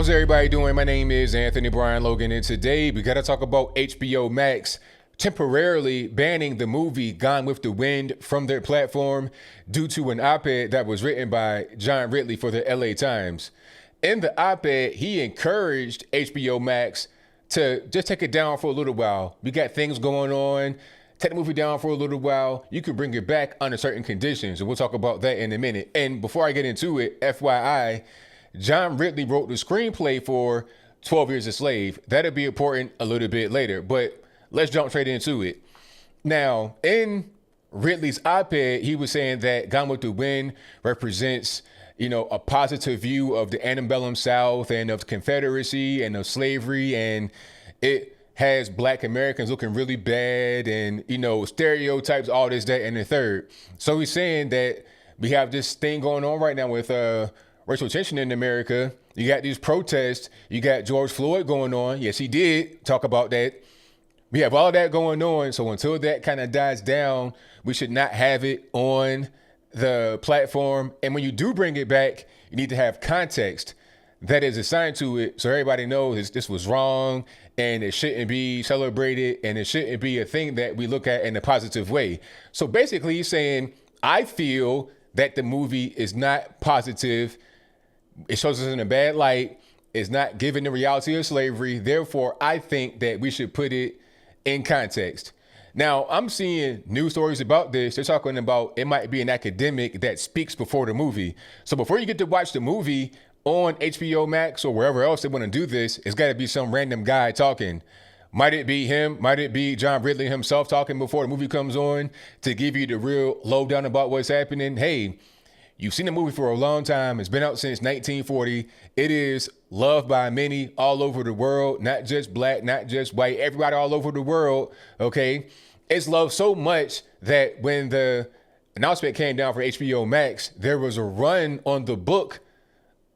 How's everybody doing? My name is Anthony Brian Logan, and today we got to talk about HBO Max temporarily banning the movie Gone with the Wind from their platform due to an op-ed that was written by John Ridley for the LA Times. In the op-ed, he encouraged HBO Max to just take it down for a little while. We got things going on. Take the movie down for a little while. You can bring it back under certain conditions, and we'll talk about that in a minute. And before I get into it, FYI, John Ridley wrote the screenplay for 12 Years a Slave. That'll be important a little bit later, but let's jump straight into it. Now, in Ridley's op-ed, he was saying that Gone with the Wind represents, a positive view of the antebellum South and of the Confederacy and of slavery, and it has Black Americans looking really bad and, stereotypes, all this, that, and the third. So he's saying that we have this thing going on right now with racial tension in America. You got these protests. You got George Floyd going on. Yes, he did talk about that. We have all that going on. So until that kind of dies down, we should not have it on the platform. And when you do bring it back, you need to have context that is assigned to it so everybody knows this was wrong and it shouldn't be celebrated and it shouldn't be a thing that we look at in a positive way. So basically he's saying, I feel that the movie is not positive. It shows us in a bad light. It's not giving the reality of slavery. Therefore, I think that we should put it in context. Now, I'm seeing news stories about this. They're talking about it might be an academic that speaks before the movie. So before you get to watch the movie on HBO Max or wherever else they want to do this, it's got to be some random guy talking. Might it be him? Might it be John Ridley himself talking before the movie comes on to give you the real lowdown about what's happening? Hey, you've seen the movie for a long time. It's been out since 1940. It is loved by many all over the world, not just Black, not just white, everybody all over the world, okay? It's loved so much that when the announcement came down for HBO Max, there was a run on the book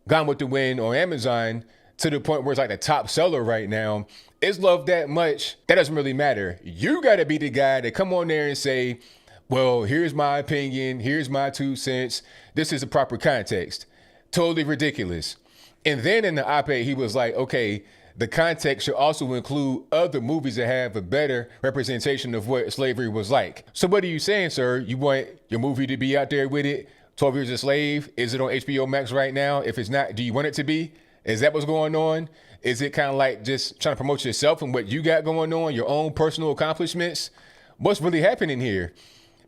Gone with the Wind on Amazon to the point where it's like the top seller right now. It's loved that much. That doesn't really matter. You got to be the guy that come on there and say, well, here's my opinion. Here's my 2 cents. This is the proper context. Totally ridiculous. And then in the op-ed, he was like, okay, the context should also include other movies that have a better representation of what slavery was like. So what are you saying, sir? You want your movie to be out there with it? 12 Years a Slave? Is it on HBO Max right now? If it's not, do you want it to be? Is that what's going on? Is it kind of like just trying to promote yourself and what you got going on, your own personal accomplishments? What's really happening here?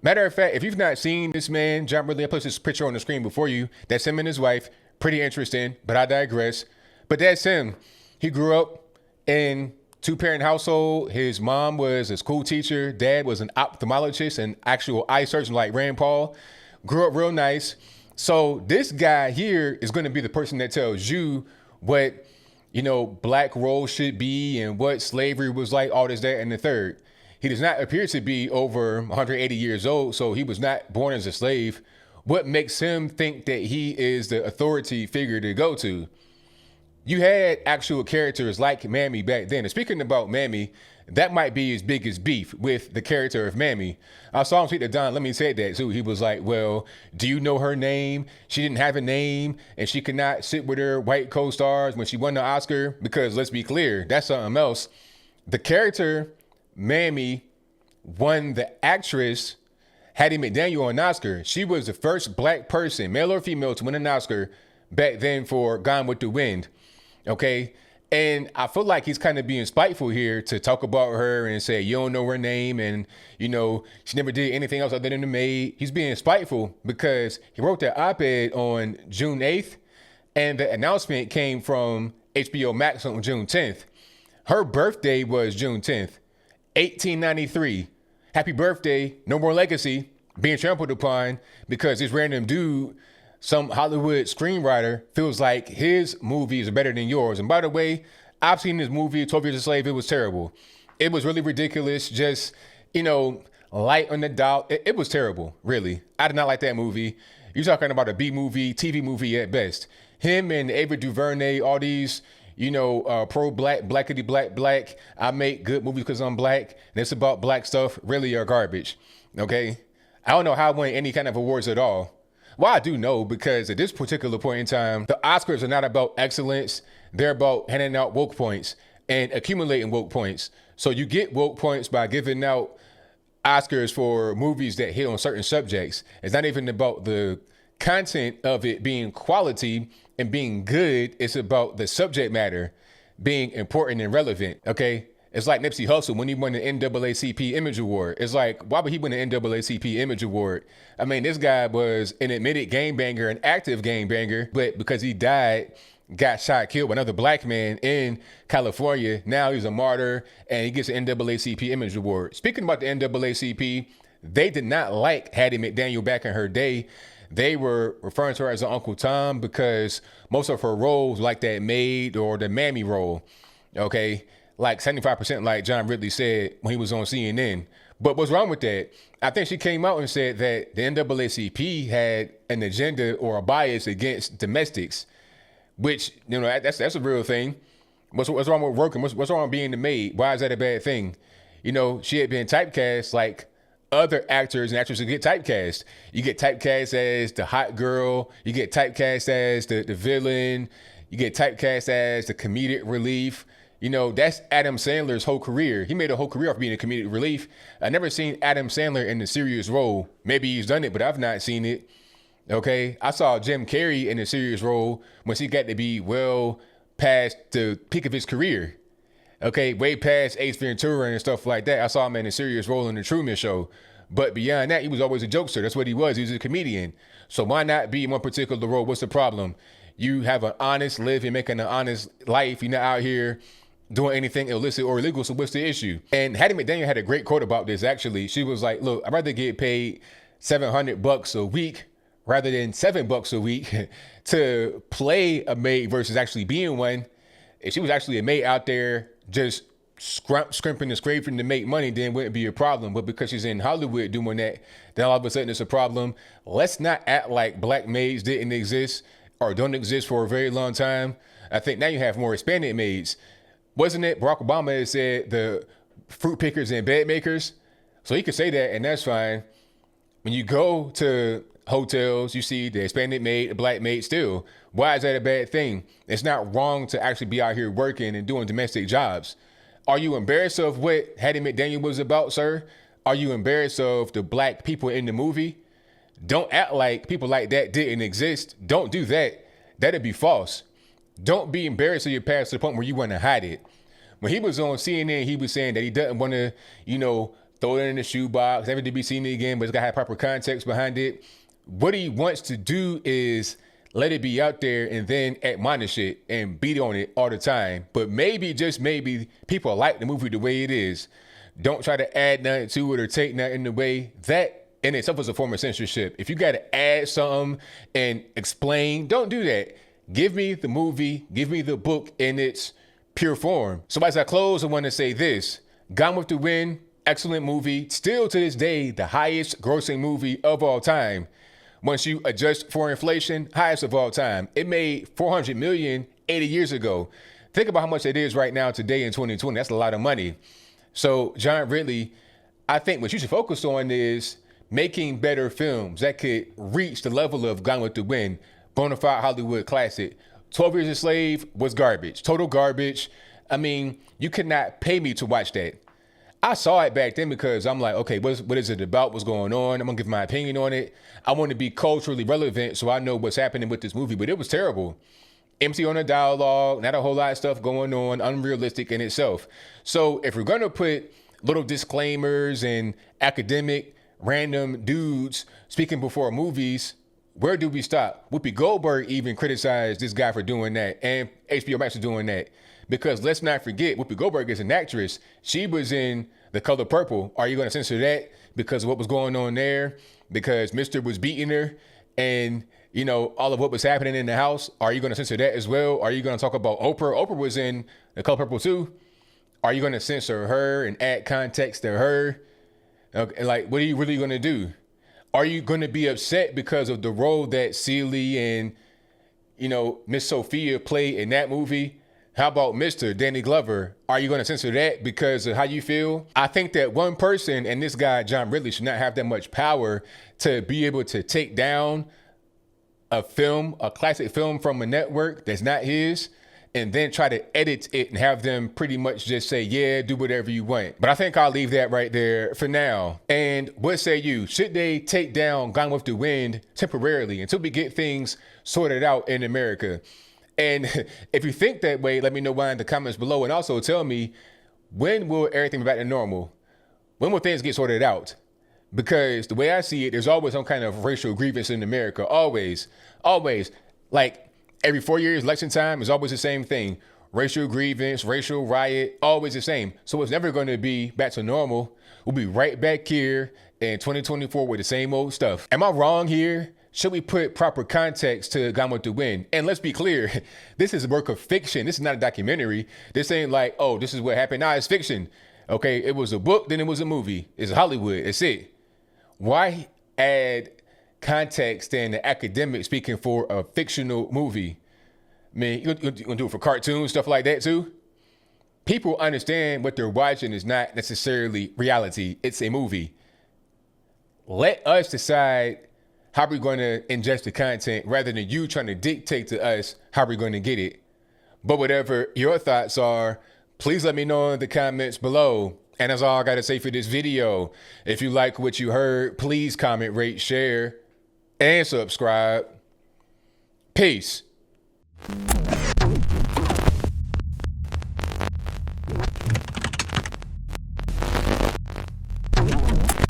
Matter of fact, if you've not seen this man, John Ridley, I put this picture on the screen before you. That's him and his wife. Pretty interesting, but I digress. But that's him. He grew up in 2-parent household. His mom was a school teacher. Dad was an ophthalmologist and actual eye surgeon like Rand Paul. Grew up real nice. So this guy here is going to be the person that tells you what, Black role should be and what slavery was like, all this, that, and the third. He does not appear to be over 180 years old, so he was not born as a slave. What makes him think that he is the authority figure to go to? You had actual characters like Mammy back then. And speaking about Mammy, that might be his biggest beef with the character of Mammy. I saw him tweet to Don Lemon said that too. He was like, well, do you know her name? She didn't have a name and she could not sit with her white co-stars when she won the Oscar, because let's be clear, that's something else. The character Mammy won the actress Hattie McDaniel an Oscar. She was the first Black person, male or female, to win an Oscar back then for Gone with the Wind. Okay. And I feel like he's kind of being spiteful here to talk about her and say, you don't know her name. And, she never did anything else other than the maid. He's being spiteful because he wrote that op-ed on June 8th. And the announcement came from HBO Max on June 10th. Her birthday was June 10th, 1893. Happy birthday. No more legacy being trampled upon because this random dude, some Hollywood screenwriter, feels like his movies are better than yours. And by the way, I've seen this movie, 12 Years a Slave. It was terrible. It was really ridiculous. Just, light on the dot. It was terrible, really. I did not like that movie. You're talking about a B movie, TV movie at best. Him and Ava DuVernay, all these, pro-Black, black. I make good movies because I'm Black. And it's about Black stuff really are garbage. Okay. I don't know how I won any kind of awards at all. Well, I do know, because at this particular point in time, the Oscars are not about excellence. They're about handing out woke points and accumulating woke points. So you get woke points by giving out Oscars for movies that hit on certain subjects. It's not even about the content of it being quality and being good. It's about the subject matter being important and relevant, okay? It's like Nipsey Hussle when he won the NAACP Image Award. It's like, why would he win the NAACP Image Award? I mean, this guy was an admitted gangbanger, an active gangbanger, but because he died, got shot, killed by another black man in California. Now he's a martyr and he gets an NAACP Image Award. Speaking about the NAACP, they did not like Hattie McDaniel back in her day. They were referring to her as an Uncle Tom because most of her roles, like that maid or the mammy role, okay, like 75%, like John Ridley said when he was on CNN. But what's wrong with that? I think she came out and said that the NAACP had an agenda or a bias against domestics, which, you know, that's a real thing. What's wrong with working? What's wrong with being the maid? Why is that a bad thing? You know, she had been typecast like other actors and actresses get typecast. You get typecast as the hot girl. You get typecast as the villain. You get typecast as the comedic relief. You know, that's Adam Sandler's whole career. He made a whole career off being a comedic relief. I never seen Adam Sandler in a serious role. Maybe he's done it, but I've not seen it. Okay, I saw Jim Carrey in a serious role when he got to be well past the peak of his career. Okay, way past Ace Ventura and stuff like that. I saw him in a serious role in the Truman Show. But beyond that, he was always a jokester. That's what he was. He was a comedian. So why not be in one particular role? What's the problem? You have an honest living, making an honest life. You're not out here doing anything illicit or illegal. So what's the issue? And Hattie McDaniel had a great quote about this, actually. She was like, look, I'd rather get paid $700 a week rather than $7 a week to play a maid versus actually being one. If she was actually a maid out there just scrimping and scraping to make money, then wouldn't be a problem. But because she's in Hollywood doing that, then all of a sudden it's a problem. Let's not act like black maids didn't exist or don't exist for a very long time. I think now you have more Hispanic maids. Wasn't it Barack Obama that said the fruit pickers and bed makers? So he could say that, and that's fine. When you go to hotels, you see the Hispanic maid, the black maid still. Why is that a bad thing? It's not wrong to actually be out here working and doing domestic jobs. Are you embarrassed of what Hattie McDaniel was about, sir? Are you embarrassed of the black people in the movie? Don't act like people like that didn't exist. Don't do that. That'd be false. Don't be embarrassed of your past to the point where you want to hide it. When he was on CNN, he was saying that he doesn't want to, you know, throw it in the shoebox, never to be seen again, but it's got to have proper context behind it. What he wants to do is let it be out there and then admonish it and beat on it all the time. But maybe, just maybe, people like the movie the way it is. Don't try to add nothing to it or take nothing away. That in itself is a form of censorship. If you got to add something and explain, don't do that. Give me the movie, give me the book in its pure form. So as I close, I want to say this. Gone with the Wind, excellent movie. Still to this day, the highest grossing movie of all time. Once you adjust for inflation, highest of all time. It made $400 million 80 years ago. Think about how much it is right now today in 2020. That's a lot of money. So John Ridley, I think what you should focus on is making better films that could reach the level of Gone with the Wind, bona fide Hollywood classic. 12 Years a Slave was garbage, total garbage. I mean, you could not pay me to watch that. I saw it back then because I'm like, okay, what is it about? What's going on? I'm gonna give my opinion on it. I want to be culturally relevant so I know what's happening with this movie, but it was terrible. Empty on the dialogue, not a whole lot of stuff going on, unrealistic in itself. So if we're gonna put little disclaimers and academic random dudes speaking before movies, where do we stop? Whoopi Goldberg even criticized this guy for doing that, and HBO Max for doing that. Because let's not forget, Whoopi Goldberg is an actress. She was in The Color Purple. Are you going to censor that because of what was going on there? Because Mr. was beating her and, you know, all of what was happening in the house. Are you going to censor that as well? Are you going to talk about Oprah? Oprah was in The Color Purple too. Are you going to censor her and add context to her? Okay, like, what are you really going to do? Are you going to be upset because of the role that Celie and, you know, Miss Sophia played in that movie? How about Mr. Danny Glover? Are you going to censor that because of how you feel? I think that one person, and this guy, John Ridley, should not have that much power to be able to take down a film, a classic film from a network that's not his, and then try to edit it and have them pretty much just say, yeah, do whatever you want. But I think I'll leave that right there for now. And what say you? Should they take down Gone with the Wind temporarily until we get things sorted out in America? And if you think that way, let me know why in the comments below. And also tell me, when will everything be back to normal? When will things get sorted out? Because the way I see it, there's always some kind of racial grievance in America. Always. Like every 4 years, election time is always the same thing. Racial grievance, racial riot, always the same. So it's never going to be back to normal. We'll be right back here in 2024 with the same old stuff. Am I wrong here? Should we put proper context to Gone with the Wind? And let's be clear, this is a work of fiction. This is not a documentary. This ain't like, oh, this is what happened. Nah, it's fiction. Okay, it was a book, then it was a movie. It's Hollywood, that's it. Why add context and the academic speaking for a fictional movie? I mean, you gonna do it for cartoons, stuff like that too? People understand what they're watching is not necessarily reality. It's a movie. Let us decide how we're going to ingest the content rather than you trying to dictate to us how we're going to get it. But whatever your thoughts are, please let me know in the comments below. And that's all I got to say for this video. If you like what you heard, please comment, rate, share, and subscribe. Peace.